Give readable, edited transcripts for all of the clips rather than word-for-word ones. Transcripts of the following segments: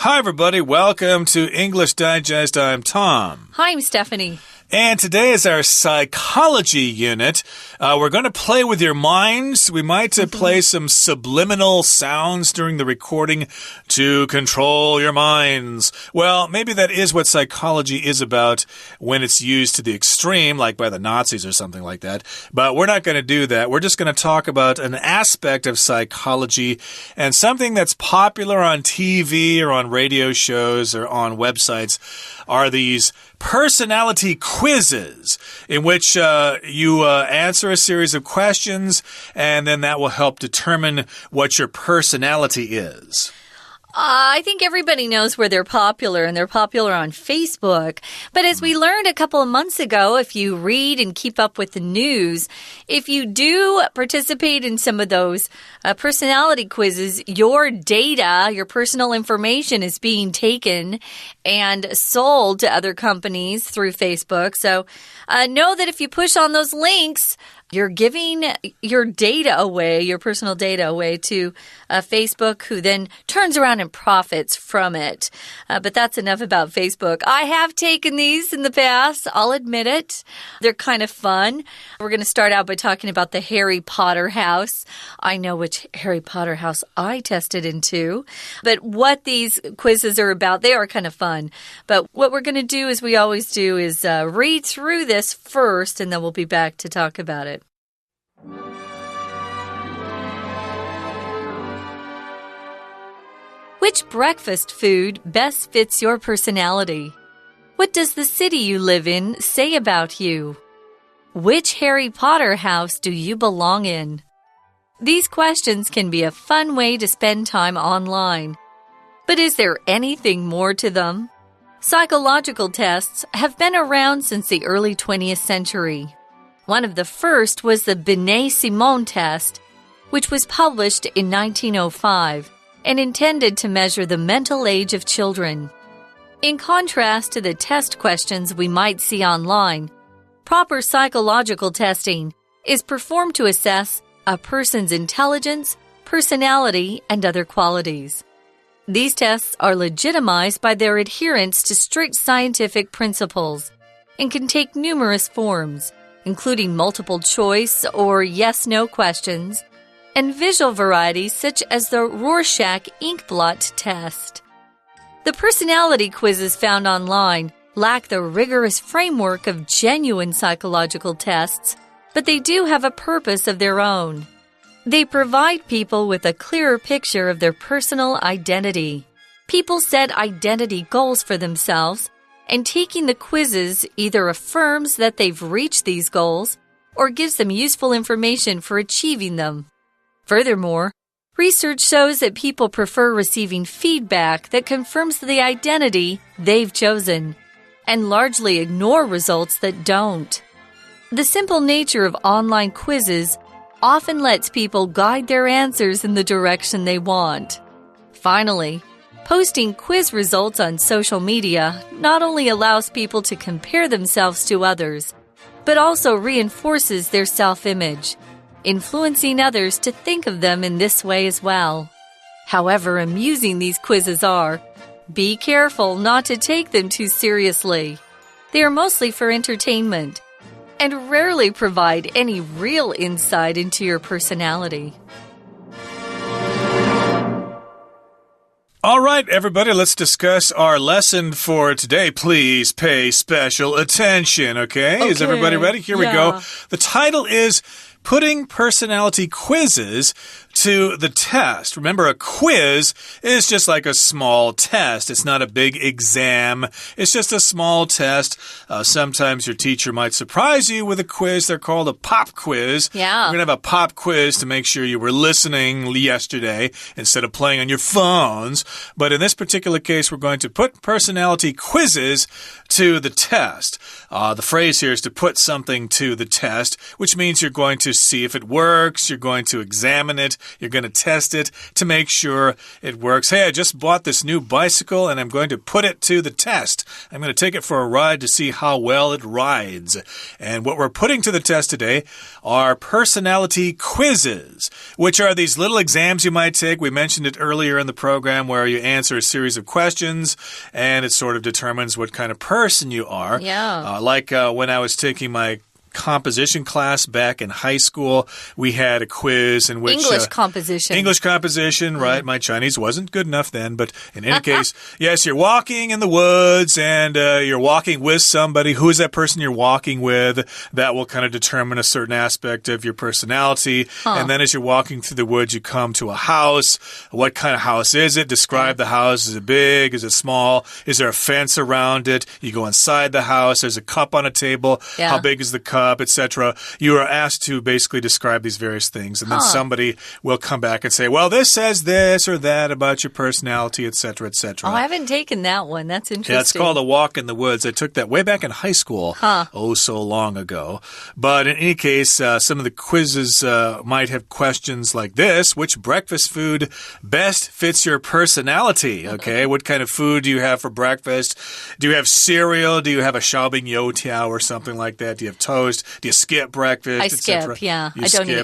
Hi, everybody. Welcome to English Digest. I'm Tom. Hi, I'm Stephanie. And today is our psychology unit. We're going to play with your minds. We might play some subliminal sounds during the recording to control your minds. Well, maybe that is what psychology is about when it's used to the extreme, like by the Nazis or something like that. But we're not going to do that. We're just going to talk about an aspect of psychology and something that's popular on TV or on radio shows or on websites are these personality quizzes in which you answer a series of questions, and then that will help determine what your personality is. I think everybody knows where they're popular, and they're popular on Facebook. But as we learned a couple of months ago, if you read and keep up with the news, if you do participate in some of those personality quizzes, your data, your personal information is being taken and sold to other companies through Facebook. So know that if you push on those links, you're giving your data away, your personal data away to Facebook, who then turns around and profits from it. But that's enough about Facebook. I have taken these in the past. I'll admit it. They're kind of fun. We're going to start out by talking about the Harry Potter house. I know which Harry Potter house I tested into. But what these quizzes are about, they are kind of fun. But what we're going to do, as we always do, is read through this first, and then we'll be back to talk about it. Which breakfast food best fits your personality? What does the city you live in say about you? Which Harry Potter house do you belong in? These questions can be a fun way to spend time online. But is there anything more to them? Psychological tests have been around since the early 20th century. One of the first was the Binet-Simon test, which was published in 1905 and intended to measure the mental age of children. In contrast to the test questions we might see online, proper psychological testing is performed to assess a person's intelligence, personality, and other qualities. These tests are legitimized by their adherence to strict scientific principles and can take numerous forms, including multiple choice or yes-no questions, and visual varieties such as the Rorschach inkblot test. The personality quizzes found online lack the rigorous framework of genuine psychological tests, but they do have a purpose of their own. They provide people with a clearer picture of their personal identity. People set identity goals for themselves, and taking the quizzes either affirms that they've reached these goals or gives them useful information for achieving them. Furthermore, research shows that people prefer receiving feedback that confirms the identity they've chosen and largely ignore results that don't. The simple nature of online quizzes often lets people guide their answers in the direction they want. Finally, posting quiz results on social media not only allows people to compare themselves to others, but also reinforces their self-image, influencing others to think of them in this way as well. However amusing these quizzes are, be careful not to take them too seriously. They are mostly for entertainment and rarely provide any real insight into your personality. All right, everybody, let's discuss our lesson for today. Please pay special attention, okay? Is everybody ready? Here we go. The title is Putting Personality Quizzes to the Test. Remember, a quiz is just like a small test. It's not a big exam. It's just a small test. Sometimes your teacher might surprise you with a quiz. They're called a pop quiz. Yeah. We're going to have a pop quiz to make sure you were listening yesterday instead of playing on your phones. But in this particular case, we're going to put personality quizzes to the test. The phrase here is to put something to the test, which means you're going to see if it works. You're going to examine it. You're going to test it to make sure it works. Hey, I just bought this new bicycle and I'm going to put it to the test. I'm going to take it for a ride to see how well it rides. And what we're putting to the test today are personality quizzes, which are these little exams you might take. We mentioned it earlier in the program where you answer a series of questions and it sort of determines what kind of person you are. Yeah. Like when I was taking my composition class back in high school, we had a quiz in which English composition, right? My Chinese wasn't good enough then, but in any case, yes, you're walking in the woods and you're walking with somebody. Who is that person you're walking with? That will kind of determine a certain aspect of your personality. And then as you're walking through the woods, you come to a house. What kind of house is it? Describe the house. Is it big? Is it small? Is there a fence around it? You go inside the house. There's a cup on a table. Yeah. How big is the cup? Etc. You are asked to basically describe these various things, and then somebody will come back and say, well, this says this or that about your personality, etc., etc. Oh, I haven't taken that one. That's interesting. Yeah, it's called A Walk in the Woods. I took that way back in high school, oh, so long ago. But in any case, some of the quizzes might have questions like this. Which breakfast food best fits your personality? Okay, what kind of food do you have for breakfast? Do you have cereal? Do you have a xiaobing youtiao or something like that? Do you have toast? Do you skip breakfast? I skip, yeah.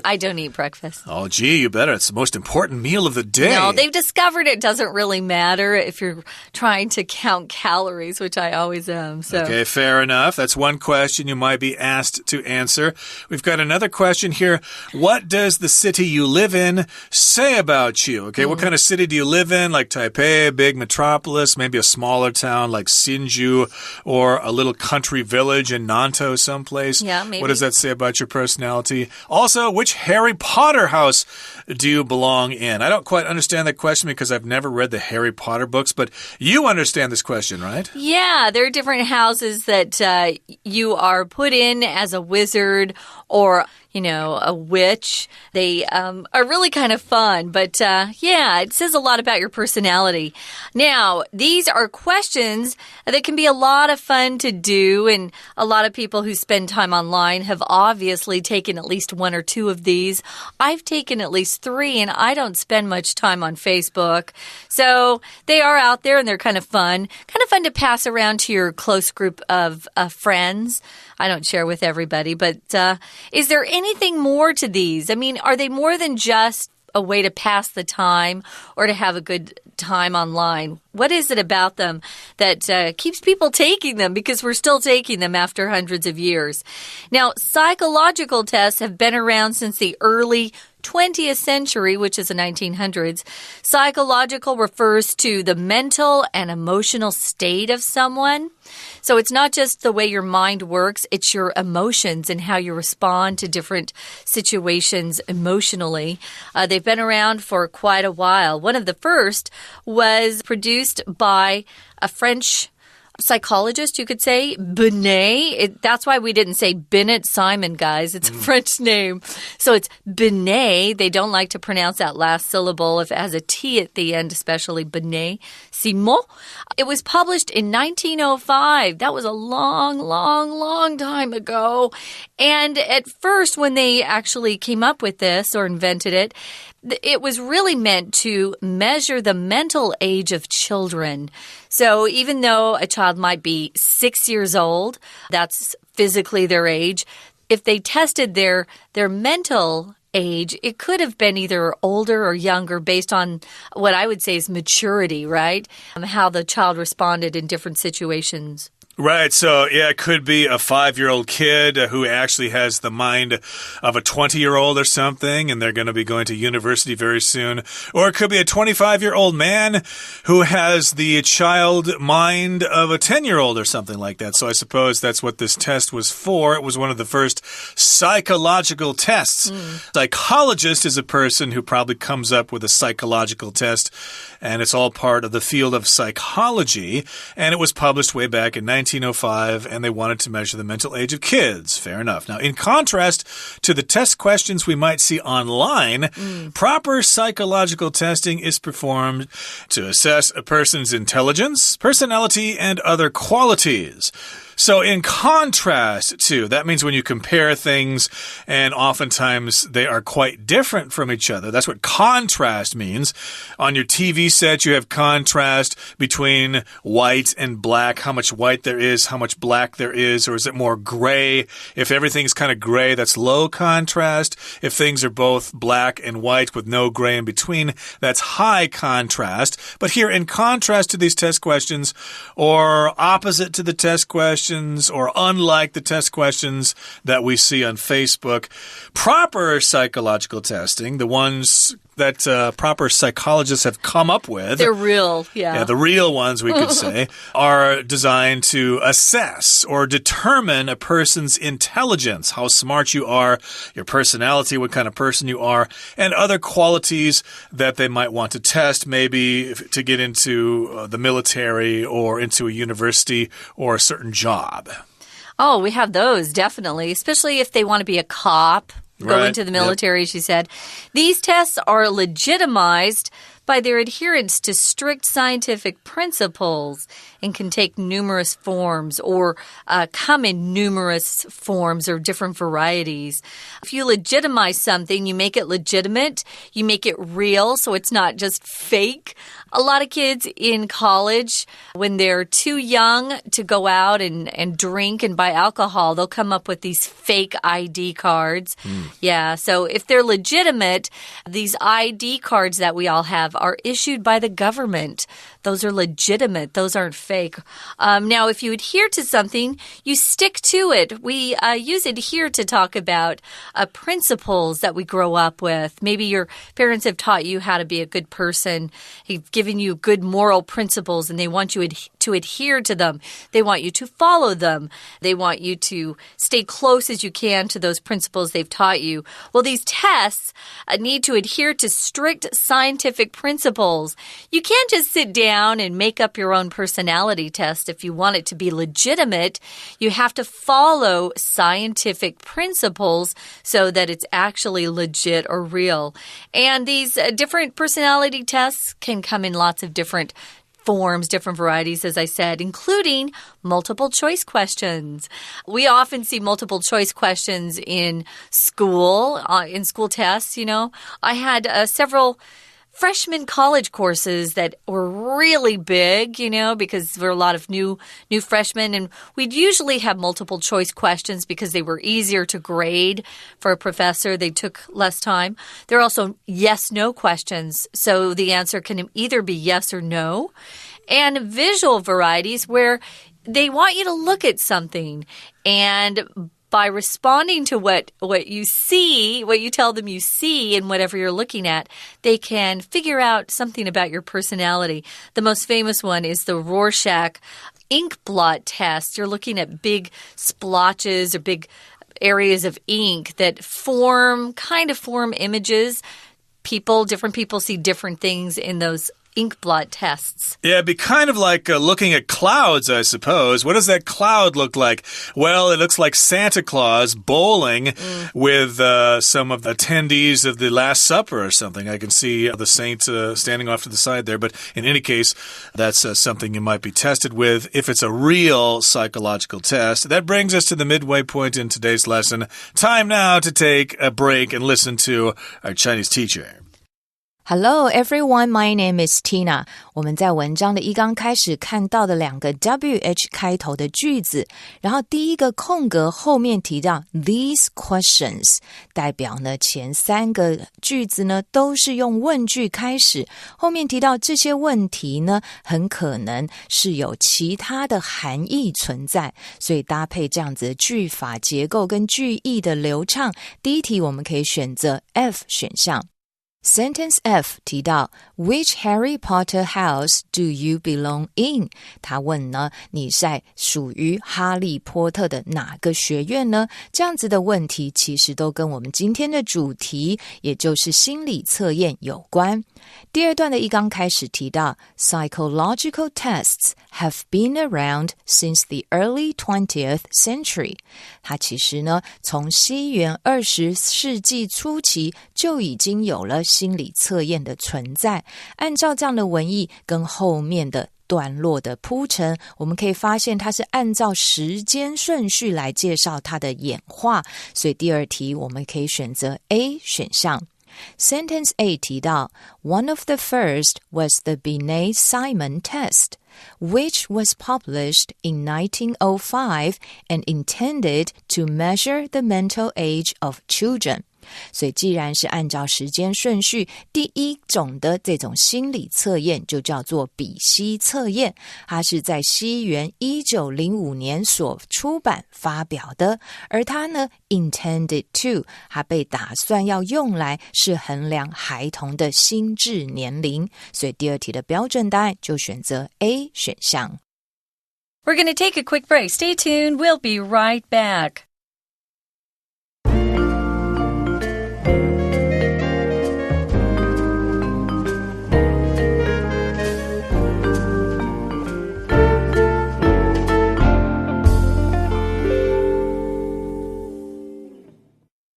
I don't eat breakfast. Oh, gee, you better. It's the most important meal of the day. No, they've discovered it doesn't really matter if you're trying to count calories, which I always am. So. Okay, fair enough. That's one question you might be asked to answer. We've got another question here. What does the city you live in say about you? Okay, what kind of city do you live in? Like Taipei, a big metropolis, maybe a smaller town like Hsinchu, or a little country village in Nantou someplace? Yeah, maybe. What does that say about your personality? Also, which Harry Potter house do you belong in? I don't quite understand that question because I've never read the Harry Potter books, but you understand this question, right? Yeah, there are different houses that you are put in as a wizard or, you know, a witch. They are really kind of fun, but yeah, it says a lot about your personality. Now, these are questions that can be a lot of fun to do, and a lot of people who spend time online have obviously taken at least one or two of these. I've taken at least 3, and I don't spend much time on Facebook. So they are out there, and they're kind of fun to pass around to your close group of friends. I don't share with everybody, but is there anything more to these? I mean, are they more than just a way to pass the time or to have a good time online? What is it about them that keeps people taking them? Because we're still taking them after hundreds of years. Now, psychological tests have been around since the early 20th century, which is the 1900s. Psychological refers to the mental and emotional state of someone. So it's not just the way your mind works, it's your emotions and how you respond to different situations emotionally. They've been around for quite a while. One of the first was produced by a French psychologist, you could say, Binet. That's why we didn't say Binet Simon, guys. It's a French name. So it's Binet. They don't like to pronounce that last syllable if it has a T at the end, especially Binet. Simon. It was published in 1905. That was a long time ago. And at first, when they actually came up with this or invented it, it was really meant to measure the mental age of children. So even though a child might be 6 years old, that's physically their age, if they tested their mental age, it could have been either older or younger based on what I would say is maturity, right? How the child responded in different situations. Right, so yeah, it could be a 5-year-old kid who actually has the mind of a 20-year-old or something, and they're going to be going to university very soon. Or it could be a 25-year-old man who has the child mind of a 10-year-old or something like that. So I suppose that's what this test was for. It was one of the first psychological tests. Psychologist is a person who probably comes up with a psychological test, and it's all part of the field of psychology, and it was published way back in 1905, and they wanted to measure the mental age of kids. Fair enough. Now, in contrast to the test questions we might see online, proper psychological testing is performed to assess a person's intelligence, personality, and other qualities. So in contrast to, that means when you compare things and oftentimes they are quite different from each other. That's what contrast means. On your TV set, you have contrast between white and black, how much white there is, how much black there is, or is it more gray? If everything's kind of gray, that's low contrast. If things are both black and white with no gray in between, that's high contrast. But here, in contrast to these test questions, or opposite to the test questions, or unlike the test questions that we see on Facebook, proper psychological testing, the ones that proper psychologists have come up with. They're real, yeah. Yeah, the real ones, we could say, are designed to assess or determine a person's intelligence, how smart you are, your personality, what kind of person you are, and other qualities that they might want to test, maybe to get into the military or into a university or a certain job. Oh, we have those, definitely, especially if they want to be a cop. Go into the military, she said. These tests are legitimized by their adherence to strict scientific principles and can take numerous forms or come in numerous forms or different varieties. If you legitimize something, you make it legitimate, you make it real, so it's not just fake. A lot of kids in college, when they're too young to go out and drink and buy alcohol, they'll come up with these fake ID cards. Yeah, so if they're legitimate, these ID cards that we all have are issued by the government. Those are legitimate. Those aren't fake. Now, if you adhere to something, you stick to it. We use adhere to talk about principles that we grow up with. Maybe your parents have taught you how to be a good person. They've given you good moral principles, and they want you to adhere to them. They want you to follow them. They want you to stay close as you can to those principles they've taught you. Well, these tests need to adhere to strict scientific principles. You can't just sit down and make up your own personality test if you want it to be legitimate. You have to follow scientific principles so that it's actually legit or real. And these different personality tests can come in lots of different forms, different varieties, as I said, including multiple choice questions. We often see multiple choice questions in school tests, you know. I had several freshman college courses that were really big, you know, because there were a lot of new freshmen, and we'd usually have multiple choice questions because they were easier to grade for a professor. They took less time. There are also yes-no questions, so the answer can either be yes or no. And visual varieties where they want you to look at something, and by responding to what you see, what you tell them you see in whatever you're looking at, they can figure out something about your personality. The most famous one is the Rorschach ink blot test. You're looking at big splotches or big areas of ink that form images. Different people see different things in those ink blot tests. Yeah, it'd be kind of like looking at clouds, I suppose. What does that cloud look like? Well, it looks like Santa Claus bowling with some of the attendees of the Last Supper or something. I can see the saint standing off to the side there. But in any case, that's something you might be tested with if it's a real psychological test. That brings us to the midway point in today's lesson. Time now to take a break and listen to our Chinese teacher.Hello everyone, my name is Tina. 我们在文章的一刚开始看到的两个 WH 开头的句子，然后第一个空格后面提到 these questions， 代表呢前三个句子呢都是用问句开始，后面提到这些问题呢很可能是有其他的含义存在，所以搭配这样子的句法结构跟句意的流畅，第一题我们可以选择 F 选项。Sentence F 提到 Which Harry Potter house do you belong in? 他问呢，你在属于哈利波特的哪个学院呢？这样子的问题其实都跟我们今天的主题，也就是心理测验有关。第二段的一刚开始提到 Psychological tests have been around since the early 20th century. 它其实呢，从西元20世纪初期就已经有了心理测验的存在。按照这样的文意跟后面的段落的铺陈，我们可以发现它是按照时间顺序来介绍它的演化，所以第二题我们可以选择 A 选项。Sentence A 提到 One of the first was the Binet-Simon test, which was published in 1905 and intended to measure the mental age of children.所以既然是按照时间顺序，第一种的这种心理测验就叫做比西测验，它是在西元1905年所出版发表的，而它呢 intended to 它被打算要用来是衡量孩童的心智年龄，所以第二题的标准答案就选择 A 选项。 We're going to take a quick break. Stay tuned. We'll be right back.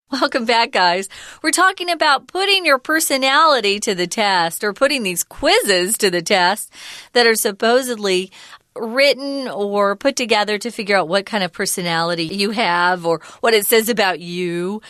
Welcome back, guys. We're talking about putting your personality to the test, or putting these quizzes to the test that are supposedly written or put together to figure out what kind of personality you have or what it says about you.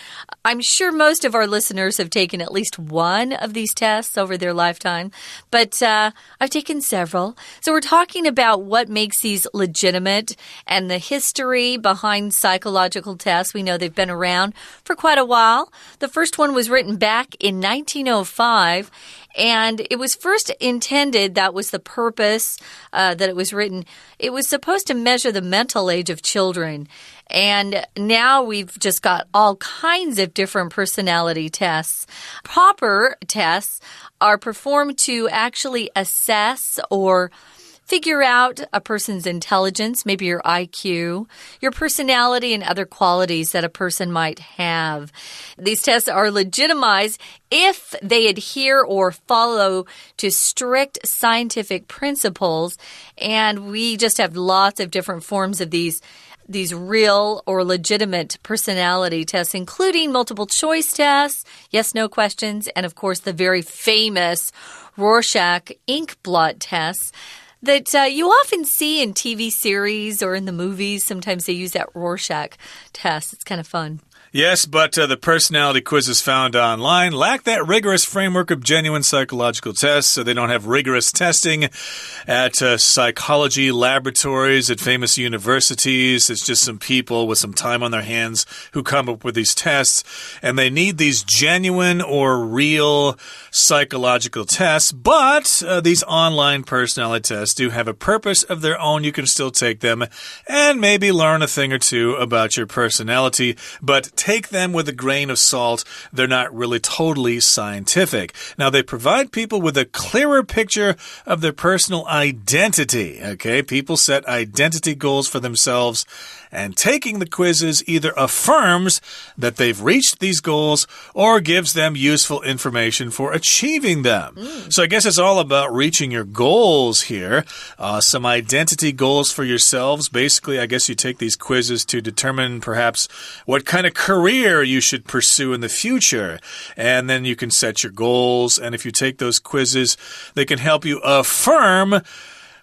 I'm sure most of our listeners have taken at least one of these tests over their lifetime, but I've taken several. So we're talking about what makes these legitimate and the history behind psychological tests. We know they've been around for quite a while. The first one was written back in 1905. And it was first intended, that was the purpose that it was written. It was supposed to measure the mental age of children. And now we've just got all kinds of different personality tests. Proper tests are performed to actually assess or figure out a person's intelligence, maybe your IQ, your personality, and other qualities that a person might have. These tests are legitimized if they adhere or follow to strict scientific principles. And we just have lots of different forms of these real or legitimate personality tests, including multiple choice tests, yes-no questions, and of course the very famous Rorschach ink blot tests that you often see in TV series or in the movies. Sometimes they use that Rorschach test. It's kind of fun. Yes, but the personality quizzes found online lack that rigorous framework of genuine psychological tests, so they don't have rigorous testing at psychology laboratories at famous universities. It's just some people with some time on their hands who come up with these tests, and they need these genuine or real psychological tests, but these online personality tests do have a purpose of their own. You can still take them and maybe learn a thing or two about your personality, but take them with a grain of salt. They're not really totally scientific. Now, they provide people with a clearer picture of their personal identity. Okay, people set identity goals for themselves, and taking the quizzes either affirms that they've reached these goals or gives them useful information for achieving them. So I guess it's all about reaching your goals here. Some identity goals for yourselves. Basically, I guess you take these quizzes to determine perhaps what kind of career you should pursue in the future. And then you can set your goals. And if you take those quizzes, they can help you affirm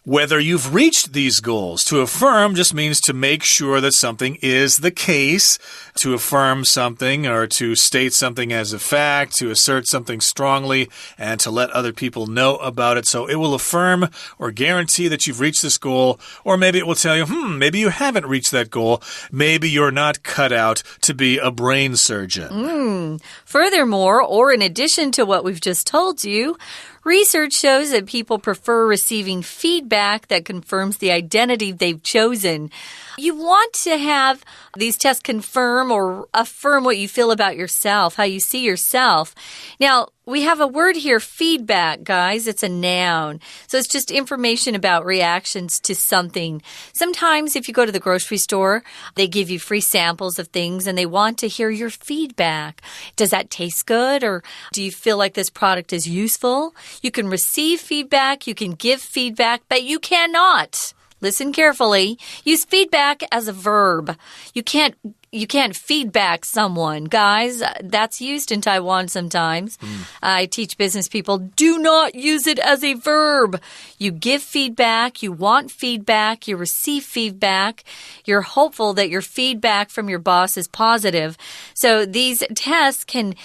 whether you've reached these goals. To affirm just means to make sure that something is the case. To affirm something or to state something as a fact, to assert something strongly, and to let other people know about it. So it will affirm or guarantee that you've reached this goal, or maybe it will tell you, maybe you haven't reached that goal. Maybe you're not cut out to be a brain surgeon. Furthermore, or in addition to what we've just told you, research shows that people prefer receiving feedback that confirms the identity they've chosen. You want to have these tests confirm or affirm what you feel about yourself, how you see yourself. Now, we have a word here, feedback, guys. It's a noun. So it's just information about reactions to something. Sometimes if you go to the grocery store, they give you free samples of things and they want to hear your feedback. Does that taste good? Or do you feel like this product is useful? You can receive feedback, you can give feedback, but you cannot. Listen carefully. Use feedback as a verb. You can't you can't feedback someone. Guys, that's used in Taiwan sometimes. I teach business people, do not use it as a verb. You give feedback, you want feedback, you receive feedback. You're hopeful that your feedback from your boss is positive. So these tests can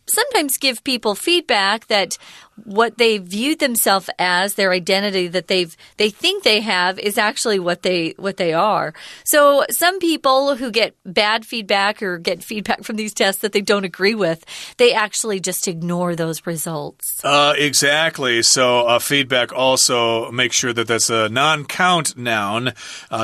sometimes give people feedback that what they viewed themselves as, their identity that they think they have, is actually what they are. So some people who get bad feedback or get feedback from these tests that they don't agree with, they actually just ignore those results. Exactly. So feedback also, make sure that that's a non-count noun.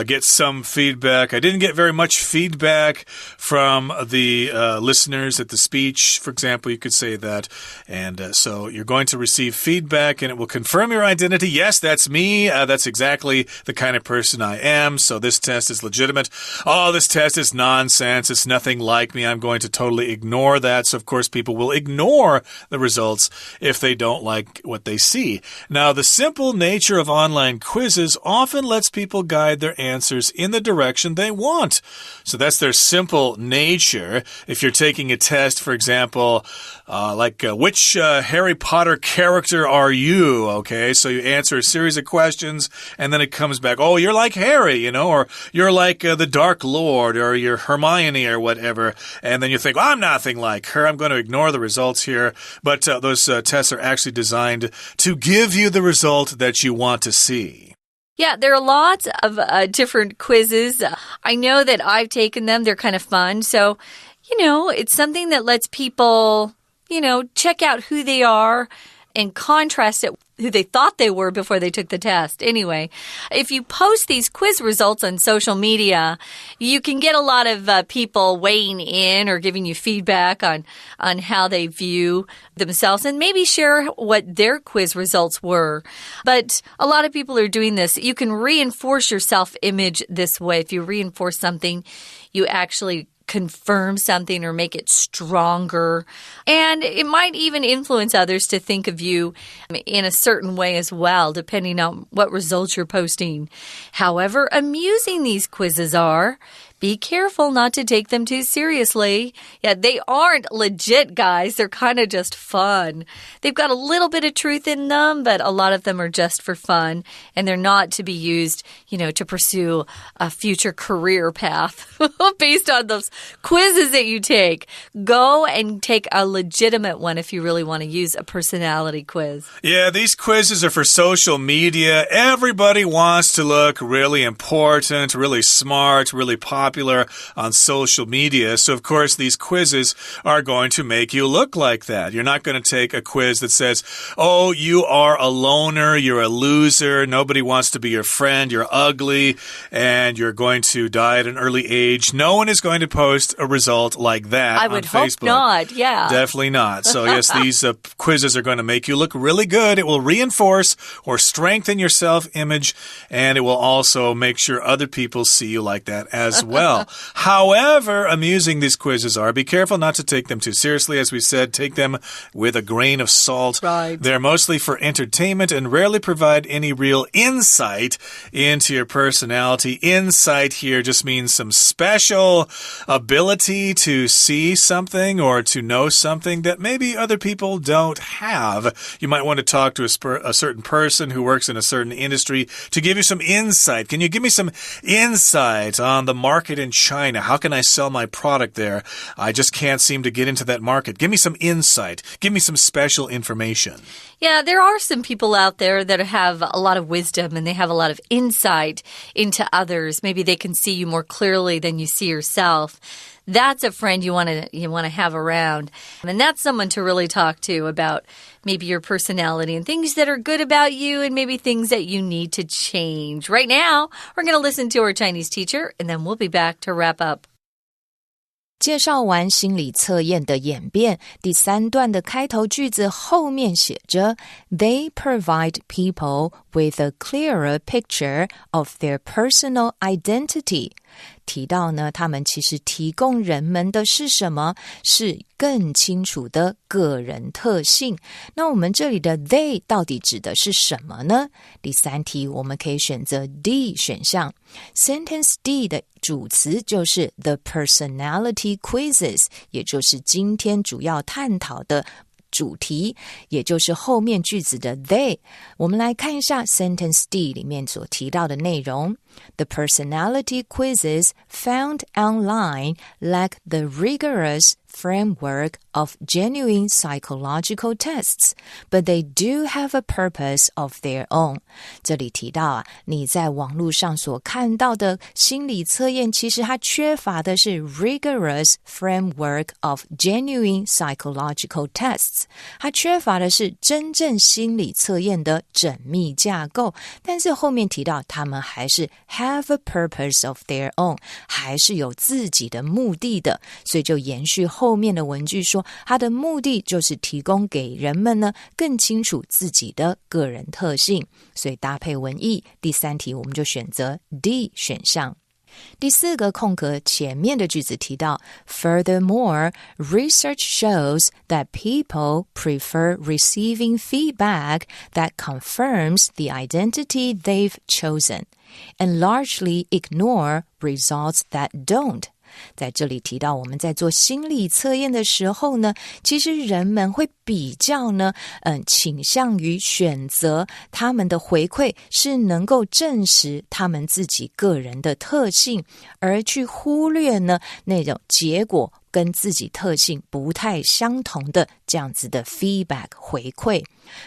Get some feedback. I didn't get very much feedback from the listeners at the speech, for example. You could say that. And so you're going to receive feedback and it will confirm your identity. Yes, that's me. That's exactly the kind of person I am. So this test is legitimate. Oh, this test is nonsense. It's nothing like me. I'm going to totally ignore that. So, of course, people will ignore the results if they don't like what they see. Now, the simple nature of online quizzes often lets people guide their answers in the direction they want. So that's their simple nature. If you're taking a test, for example, which Harry Potter character are you? Okay, so you answer a series of questions and then it comes back, oh, you're like Harry, or you're like the Dark Lord, or you're Hermione or whatever. And then you think, I'm nothing like her. I'm going to ignore the results here. But those tests are actually designed to give you the result that you want to see. Yeah, there are lots of different quizzes. I know that I've taken them. They're kind of fun. So, it's something that lets people, check out who they are and contrast it who they thought they were before they took the test. Anyway, if you post these quiz results on social media, you can get a lot of people weighing in or giving you feedback on how they view themselves and maybe share what their quiz results were. But a lot of people are doing this. You can reinforce your self-image this way. If you reinforce something, you actually confirm something or make it stronger. And it might even influence others to think of you in a certain way as well, depending on what results you're posting. However amusing these quizzes are, be careful not to take them too seriously. Yeah, they aren't legit, guys. They're kind of just fun. They've got a little bit of truth in them, but a lot of them are just for fun, and they're not to be used, to pursue a future career path based on those quizzes that you take. Go and take a legitimate one if you really want to use a personality quiz. Yeah, these quizzes are for social media. Everybody wants to look really important, really smart, really popular on social media. So, of course, these quizzes are going to make you look like that. You're not going to take a quiz that says, oh, you are a loner, you're a loser, nobody wants to be your friend, you're ugly, and you're going to die at an early age. No one is going to post a result like that on Facebook. I would hope not, yeah. Definitely not. So, yes, these quizzes are going to make you look really good. It will reinforce or strengthen your self-image, and it will also make sure other people see you like that as well. However amusing these quizzes are, be careful not to take them too seriously. As we said, take them with a grain of salt. Right. They're mostly for entertainment and rarely provide any real insight into your personality. Insight here just means some special ability to see something or to know something that maybe other people don't have. You might want to talk to a certain person who works in a certain industry to give you some insight. Can you give me some insight on the market in China? How can I sell my product there? I just can't seem to get into that market. Give me some insight. Give me some special information. Yeah, there are some people out there that have a lot of wisdom and they have a lot of insight into others. Maybe they can see you more clearly than you see yourself. That's a friend you want to have around. And that's someone to really talk to about maybe your personality and things that are good about you and maybe things that you need to change. Right now, we're going to listen to our Chinese teacher and then we'll be back to wrap up. 介绍完心理测验的演变，第3段的开头句子后面写着 They provide people with a clearer picture of their personal identity。提到呢，他们其实提供人们的是什么？是更清楚的个人特性。那我们这里的 they 到底指的是什么呢？第3题我们可以选择 D 选项。Sentence D 的主词就是 the personality quizzes， 也就是今天主要探讨的主题，也就是后面句子的 they。 我们来看一下 sentence D 里面所提到的内容。 The personality quizzes found online lack the rigorous framework of genuine psychological tests, but they do have a purpose of their own。 这里提到啊，你在网络上所看到的心理测验，其实它缺乏的是 rigorous framework of genuine psychological tests， 它缺乏的是真正心理测验的缜密架构，但是后面提到他们还是 have a purpose of their own， 还是有自己的目的的，所以就延续后面的文句说，它的目的就是提供给人们呢更清楚自己的个人特性，所以搭配文意，第3题我们就选择 D 选项。第4个空格前面的句子提到 Furthermore, research shows that people prefer receiving feedback that confirms the identity they've chosen, and largely ignore results that don't。在这里提到我们在做心理测验的时候呢，其实人们会比较呢倾向于选择他们的回馈是能够证实他们自己个人的特性，而去忽略呢那种结果跟自己特性不太相同的这样子的 feedback 回馈。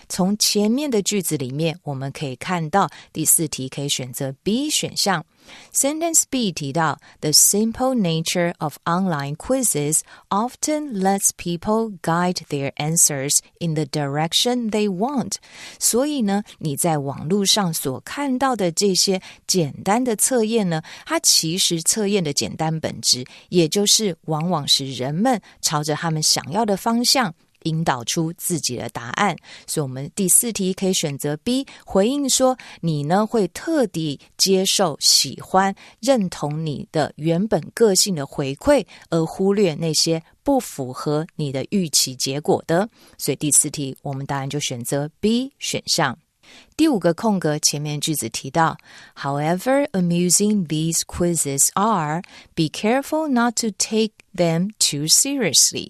从前面的句子里面我们可以看到第4题可以选择 B 选项。Sentence B 提到 The simple nature of online quizzes often lets people guide their answers in the direction they want。 所以呢，你在网络上所看到的这些简单的测验呢，它其实测验的简单本质，也就是往往是人们朝着他们想要的方向引导出自己的答案。所以我们第4题可以选择 B， 回应说你呢会特地接受、喜欢、认同你的原本个性的回馈，而忽略那些不符合你的预期结果的。所以第4题我们答案就选择 B 选项。第5个空格前面句子提到 However amusing these quizzes are, be careful not to take them too seriously。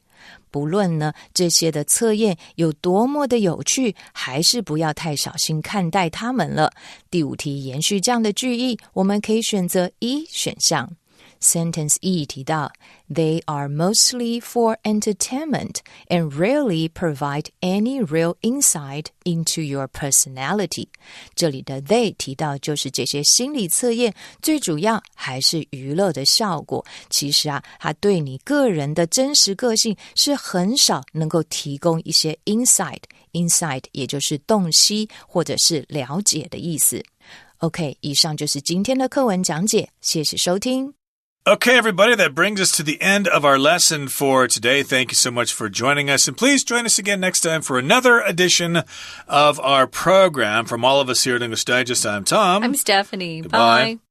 不论呢这些的测验有多么的有趣，还是不要太小心看待它们了。第5题延续这样的句意，我们可以选择 E 选项。Sentence E 提到 They are mostly for entertainment and rarely provide any real insight into your personality。 这里的 they 提到就是这些心理测验最主要还是娱乐的效果，其实啊，它对你个人的真实个性是很少能够提供一些 insight 也就是洞悉或者是了解的意思。 OK， 以上就是今天的课文讲解，谢谢收听。Okay, everybody, that brings us to the end of our lesson for today. Thank you so much for joining us. And please join us again next time for another edition of our program. From all of us here at English Digest, I'm Tom. I'm Stephanie. Goodbye. Bye.